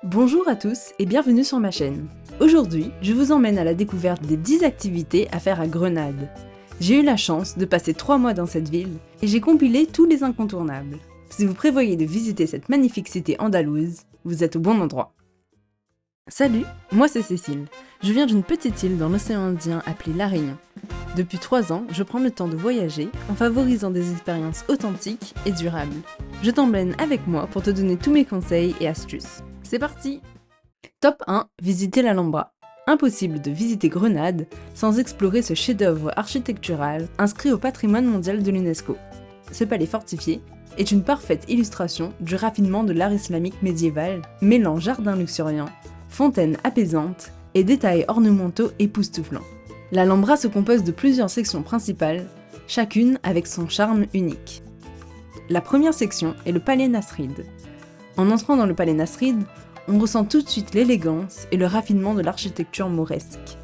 Bonjour à tous et bienvenue sur ma chaîne. Aujourd'hui, je vous emmène à la découverte des 10 activités à faire à Grenade. J'ai eu la chance de passer 3 mois dans cette ville et j'ai compilé tous les incontournables. Si vous prévoyez de visiter cette magnifique cité andalouse, vous êtes au bon endroit. Salut, moi c'est Cécile. Je viens d'une petite île dans l'océan Indien appelée La Réunion. Depuis 3 ans, je prends le temps de voyager en favorisant des expériences authentiques et durables. Je t'emmène avec moi pour te donner tous mes conseils et astuces. C'est parti! Top 1. Visiter l'Alhambra. Impossible de visiter Grenade sans explorer ce chef-d'œuvre architectural inscrit au patrimoine mondial de l'UNESCO. Ce palais fortifié est une parfaite illustration du raffinement de l'art islamique médiéval, mêlant jardins luxuriants, fontaines apaisantes et détails ornementaux époustouflants. L'Alhambra se compose de plusieurs sections principales, chacune avec son charme unique. La première section est le palais Nasrid. En entrant dans le palais Nasrid, on ressent tout de suite l'élégance et le raffinement de l'architecture mauresque.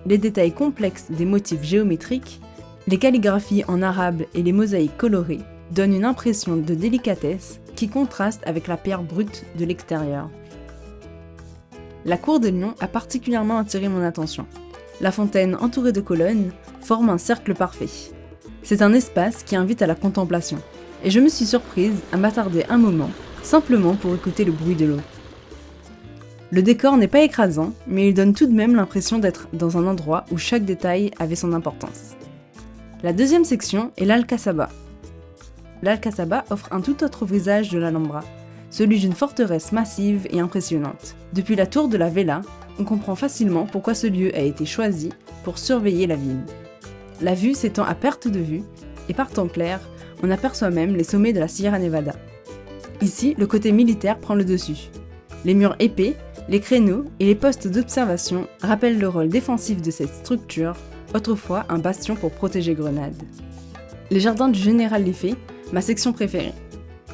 Les détails complexes des motifs géométriques, les calligraphies en arabe et les mosaïques colorées donnent une impression de délicatesse qui contraste avec la pierre brute de l'extérieur. La cour de Lion a particulièrement attiré mon attention. La fontaine entourée de colonnes forme un cercle parfait. C'est un espace qui invite à la contemplation, et je me suis surprise à m'attarder un moment simplement pour écouter le bruit de l'eau. Le décor n'est pas écrasant, mais il donne tout de même l'impression d'être dans un endroit où chaque détail avait son importance. La deuxième section est l'Alcazaba. L'Alcazaba offre un tout autre visage de l'Alhambra, celui d'une forteresse massive et impressionnante. Depuis la tour de la Vela, on comprend facilement pourquoi ce lieu a été choisi pour surveiller la ville. La vue s'étend à perte de vue, et par temps clair, on aperçoit même les sommets de la Sierra Nevada. Ici, le côté militaire prend le dessus. Les murs épais, les créneaux et les postes d'observation rappellent le rôle défensif de cette structure, autrefois un bastion pour protéger Grenade. Les jardins du Général Lefebvre, ma section préférée.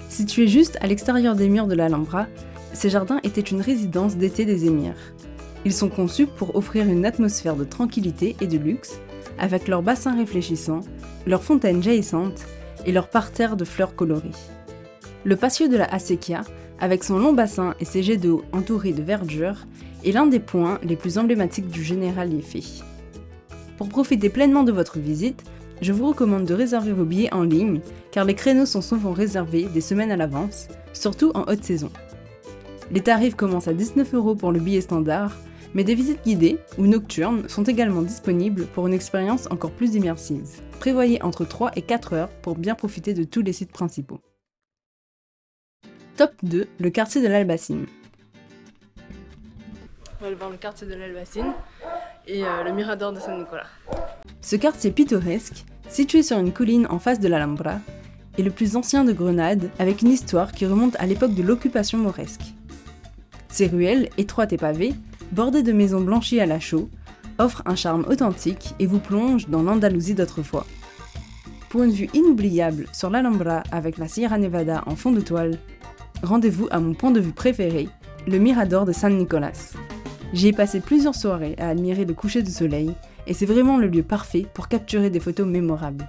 Situés juste à l'extérieur des murs de l'Alhambra, ces jardins étaient une résidence d'été des émirs. Ils sont conçus pour offrir une atmosphère de tranquillité et de luxe, avec leurs bassins réfléchissants, leurs fontaines jaillissantes et leurs parterres de fleurs colorées. Le patio de la Acequia, avec son long bassin et ses jets d'eau entourés de verdure, est l'un des points les plus emblématiques du Général Lefebvre. Pour profiter pleinement de votre visite, je vous recommande de réserver vos billets en ligne, car les créneaux sont souvent réservés des semaines à l'avance, surtout en haute saison. Les tarifs commencent à 19 € pour le billet standard, mais des visites guidées ou nocturnes sont également disponibles pour une expérience encore plus immersive. Prévoyez entre 3 et 4 heures pour bien profiter de tous les sites principaux. Top 2, le quartier de l'Albacine. On va aller voir le quartier de l'Albacine et le Mirador de San Nicolas. Ce quartier pittoresque, situé sur une colline en face de l'Alhambra, est le plus ancien de Grenade, avec une histoire qui remonte à l'époque de l'occupation mauresque. Ses ruelles, étroites et pavées, bordées de maisons blanchies à la chaux, offrent un charme authentique et vous plongent dans l'Andalousie d'autrefois. Pour une vue inoubliable sur l'Alhambra avec la Sierra Nevada en fond de toile, rendez-vous à mon point de vue préféré, le Mirador de San Nicolas. J'y ai passé plusieurs soirées à admirer le coucher de soleil, et c'est vraiment le lieu parfait pour capturer des photos mémorables.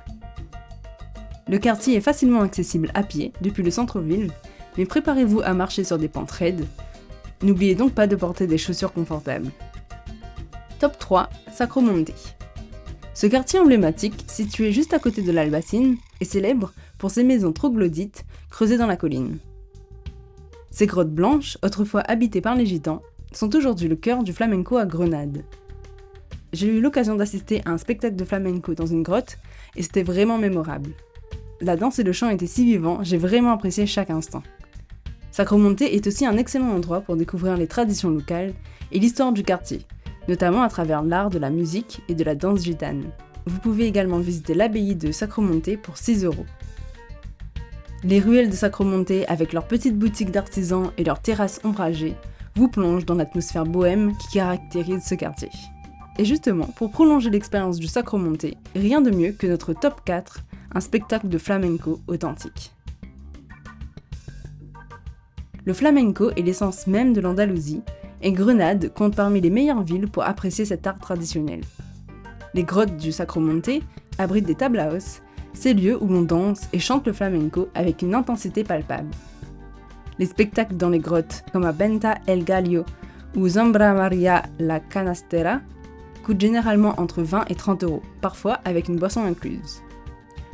Le quartier est facilement accessible à pied depuis le centre-ville, mais préparez-vous à marcher sur des pentes raides. N'oubliez donc pas de porter des chaussures confortables. Top 3, Sacromonte. Ce quartier emblématique, situé juste à côté de l'Albacine, est célèbre pour ses maisons troglodytes creusées dans la colline. Ces grottes blanches, autrefois habitées par les gitans, sont aujourd'hui le cœur du flamenco à Grenade. J'ai eu l'occasion d'assister à un spectacle de flamenco dans une grotte, et c'était vraiment mémorable. La danse et le chant étaient si vivants, j'ai vraiment apprécié chaque instant. Sacromonte est aussi un excellent endroit pour découvrir les traditions locales et l'histoire du quartier, notamment à travers l'art de la musique et de la danse gitane. Vous pouvez également visiter l'abbaye de Sacromonte pour 6 €. Les ruelles de Sacromonte, avec leurs petites boutiques d'artisans et leurs terrasses ombragées, vous plongent dans l'atmosphère bohème qui caractérise ce quartier. Et justement, pour prolonger l'expérience du Sacromonte, rien de mieux que notre top 4, un spectacle de flamenco authentique. Le flamenco est l'essence même de l'Andalousie, et Grenade compte parmi les meilleures villes pour apprécier cet art traditionnel. Les grottes du Sacromonte abritent des tablaos, ces lieux où l'on danse et chante le flamenco avec une intensité palpable. Les spectacles dans les grottes, comme à Venta El Gallo ou Zambra Maria la Canastera, coûtent généralement entre 20 et 30 €, parfois avec une boisson incluse.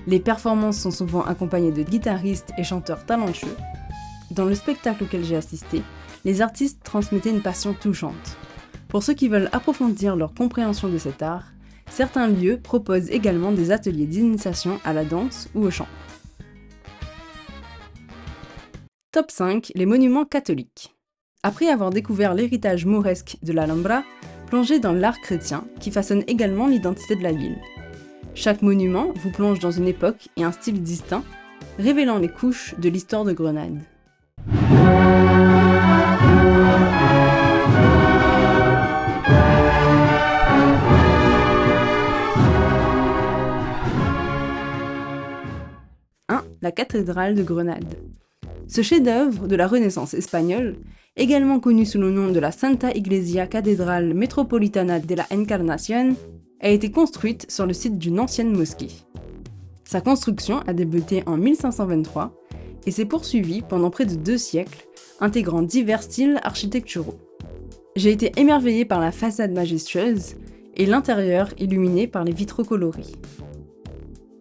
Les performances sont souvent accompagnées de guitaristes et chanteurs talentueux. Dans le spectacle auquel j'ai assisté, les artistes transmettaient une passion touchante. Pour ceux qui veulent approfondir leur compréhension de cet art, certains lieux proposent également des ateliers d'initiation à la danse ou au chant. Top 5, les monuments catholiques. Après avoir découvert l'héritage mauresque de l'Alhambra, plongez dans l'art chrétien qui façonne également l'identité de la ville. Chaque monument vous plonge dans une époque et un style distinct, révélant les couches de l'histoire de Grenade. La cathédrale de Grenade. Ce chef-d'œuvre de la Renaissance espagnole, également connu sous le nom de la Santa Iglesia Catedral Metropolitana de la Encarnación, a été construite sur le site d'une ancienne mosquée. Sa construction a débuté en 1523 et s'est poursuivie pendant près de 2 siècles, intégrant divers styles architecturaux. J'ai été émerveillée par la façade majestueuse et l'intérieur illuminé par les vitraux colorés.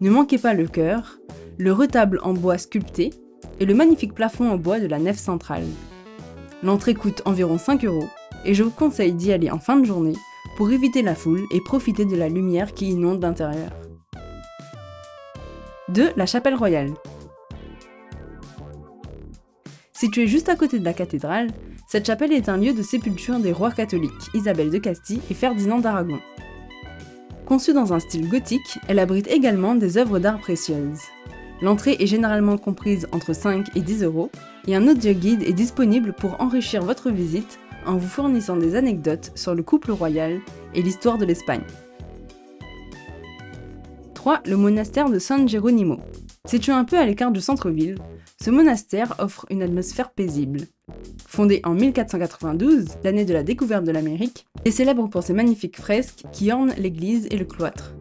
Ne manquez pas le chœur, le retable en bois sculpté et le magnifique plafond en bois de la nef centrale. L'entrée coûte environ 5 € et je vous conseille d'y aller en fin de journée pour éviter la foule et profiter de la lumière qui inonde l'intérieur. 2. La chapelle royale. Située juste à côté de la cathédrale, cette chapelle est un lieu de sépulture des rois catholiques Isabelle de Castille et Ferdinand d'Aragon. Conçue dans un style gothique, elle abrite également des œuvres d'art précieuses. L'entrée est généralement comprise entre 5 et 10 € et un audio guide est disponible pour enrichir votre visite en vous fournissant des anecdotes sur le couple royal et l'histoire de l'Espagne. 3. Le monastère de San Geronimo. Situé un peu à l'écart du centre-ville, ce monastère offre une atmosphère paisible. Fondé en 1492, l'année de la découverte de l'Amérique, est célèbre pour ses magnifiques fresques qui ornent l'église et le cloître.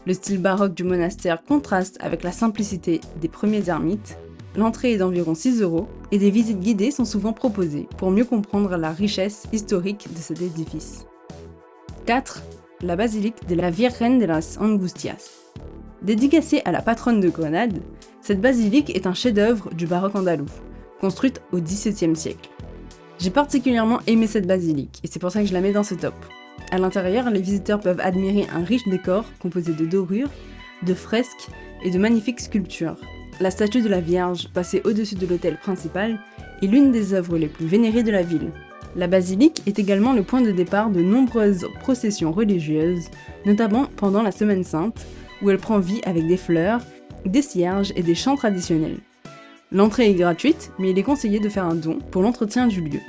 Le style baroque du monastère contraste avec la simplicité des premiers ermites. L'entrée est d'environ 6 € et des visites guidées sont souvent proposées pour mieux comprendre la richesse historique de cet édifice. 4. La basilique de la Virgen de las Angustias. Dédicacée à la patronne de Grenade, cette basilique est un chef-d'œuvre du baroque andalou, construite au XVIIe siècle. J'ai particulièrement aimé cette basilique et c'est pour ça que je la mets dans ce top. À l'intérieur, les visiteurs peuvent admirer un riche décor composé de dorures, de fresques et de magnifiques sculptures. La statue de la Vierge, passée au-dessus de l'autel principal, est l'une des œuvres les plus vénérées de la ville. La basilique est également le point de départ de nombreuses processions religieuses, notamment pendant la Semaine Sainte, où elle prend vie avec des fleurs, des cierges et des chants traditionnels. L'entrée est gratuite, mais il est conseillé de faire un don pour l'entretien du lieu.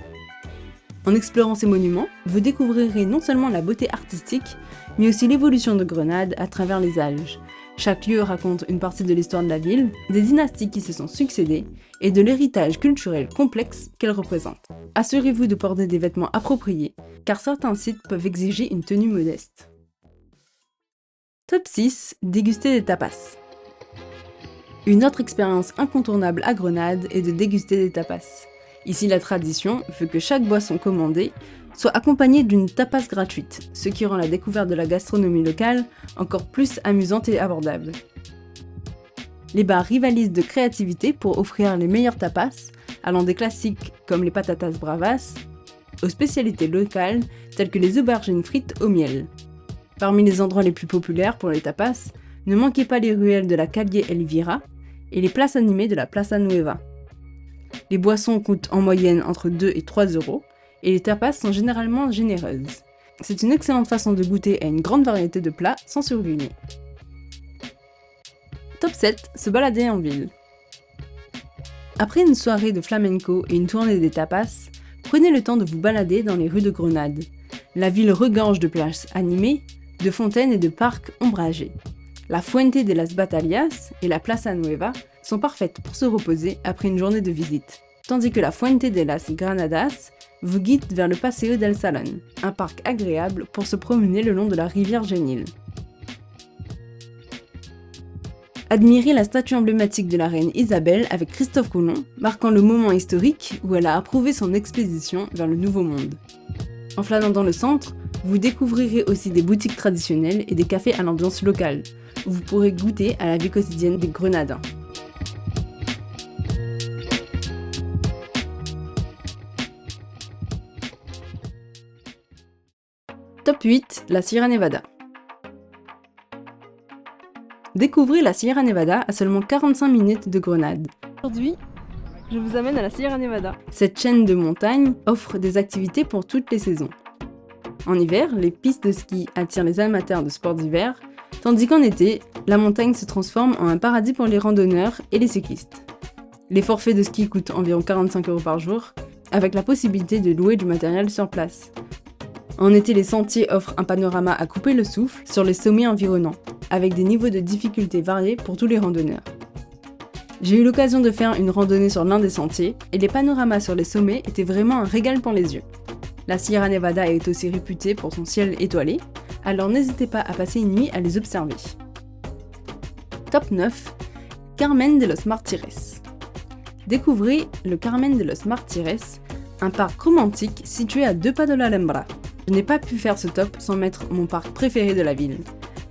En explorant ces monuments, vous découvrirez non seulement la beauté artistique, mais aussi l'évolution de Grenade à travers les âges. Chaque lieu raconte une partie de l'histoire de la ville, des dynasties qui se sont succédées et de l'héritage culturel complexe qu'elle représente. Assurez-vous de porter des vêtements appropriés, car certains sites peuvent exiger une tenue modeste. Top 6. Déguster des tapas. Une autre expérience incontournable à Grenade est de déguster des tapas. Ici, la tradition veut que chaque boisson commandée soit accompagnée d'une tapas gratuite, ce qui rend la découverte de la gastronomie locale encore plus amusante et abordable. Les bars rivalisent de créativité pour offrir les meilleurs tapas, allant des classiques comme les patatas bravas, aux spécialités locales telles que les aubergines frites au miel. Parmi les endroits les plus populaires pour les tapas, ne manquez pas les ruelles de la Calle Elvira et les places animées de la Plaza Nueva. Les boissons coûtent en moyenne entre 2 et 3 € et les tapas sont généralement généreuses. C'est une excellente façon de goûter à une grande variété de plats sans surgriller. Top 7. Se balader en ville. Après une soirée de flamenco et une tournée des tapas, prenez le temps de vous balader dans les rues de Grenade. La ville regorge de places animées, de fontaines et de parcs ombragés. La Fuente de las Batallas et la Plaza Nueva sont parfaites pour se reposer après une journée de visite, tandis que la Fuente de las Granadas vous guide vers le Paseo del Salón, un parc agréable pour se promener le long de la rivière Genil. Admirez la statue emblématique de la reine Isabelle avec Christophe Colomb, marquant le moment historique où elle a approuvé son expédition vers le Nouveau Monde. En flânant dans le centre, vous découvrirez aussi des boutiques traditionnelles et des cafés à l'ambiance locale, où vous pourrez goûter à la vie quotidienne des Grenadins. Top 8, la Sierra Nevada. Découvrez la Sierra Nevada à seulement 45 minutes de Grenade. Aujourd'hui, je vous amène à la Sierra Nevada. Cette chaîne de montagnes offre des activités pour toutes les saisons. En hiver, les pistes de ski attirent les amateurs de sports d'hiver, tandis qu'en été, la montagne se transforme en un paradis pour les randonneurs et les cyclistes. Les forfaits de ski coûtent environ 45 € par jour, avec la possibilité de louer du matériel sur place. En été, les sentiers offrent un panorama à couper le souffle sur les sommets environnants, avec des niveaux de difficulté variés pour tous les randonneurs. J'ai eu l'occasion de faire une randonnée sur l'un des sentiers, et les panoramas sur les sommets étaient vraiment un régal pour les yeux. La Sierra Nevada est aussi réputée pour son ciel étoilé, alors n'hésitez pas à passer une nuit à les observer. Top 9. Carmen de los Martires. Découvrez le Carmen de los Martires, un parc romantique situé à 2 pas de l'Alhambra. Je n'ai pas pu faire ce top sans mettre mon parc préféré de la ville.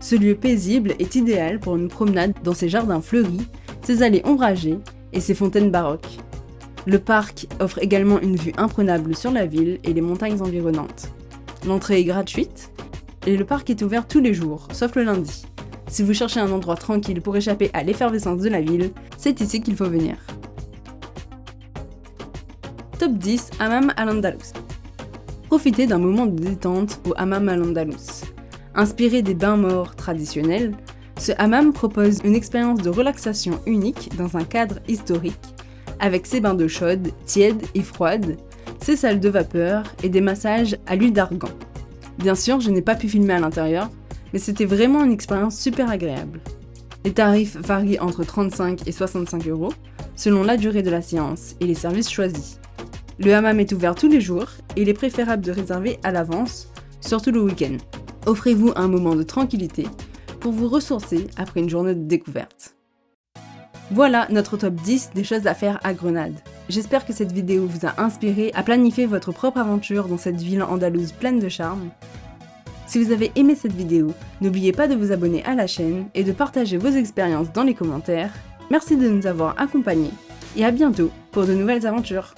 Ce lieu paisible est idéal pour une promenade dans ses jardins fleuris, ses allées ombragées et ses fontaines baroques. Le parc offre également une vue imprenable sur la ville et les montagnes environnantes. L'entrée est gratuite et le parc est ouvert tous les jours, sauf le lundi. Si vous cherchez un endroit tranquille pour échapper à l'effervescence de la ville, c'est ici qu'il faut venir. Top 10, Hammam al-Andalus. Profitez d'un moment de détente au Hammam al-Andalus. Inspiré des bains morts traditionnels, ce hammam propose une expérience de relaxation unique dans un cadre historique, avec ses bains d'eau chaude, tiède et froide, ses salles de vapeur et des massages à l'huile d'argan. Bien sûr, je n'ai pas pu filmer à l'intérieur, mais c'était vraiment une expérience super agréable. Les tarifs varient entre 35 et 65 € selon la durée de la séance et les services choisis. Le hammam est ouvert tous les jours et il est préférable de réserver à l'avance, surtout le week-end. Offrez-vous un moment de tranquillité pour vous ressourcer après une journée de découverte. Voilà notre top 10 des choses à faire à Grenade. J'espère que cette vidéo vous a inspiré à planifier votre propre aventure dans cette ville andalouse pleine de charme. Si vous avez aimé cette vidéo, n'oubliez pas de vous abonner à la chaîne et de partager vos expériences dans les commentaires. Merci de nous avoir accompagnés et à bientôt pour de nouvelles aventures.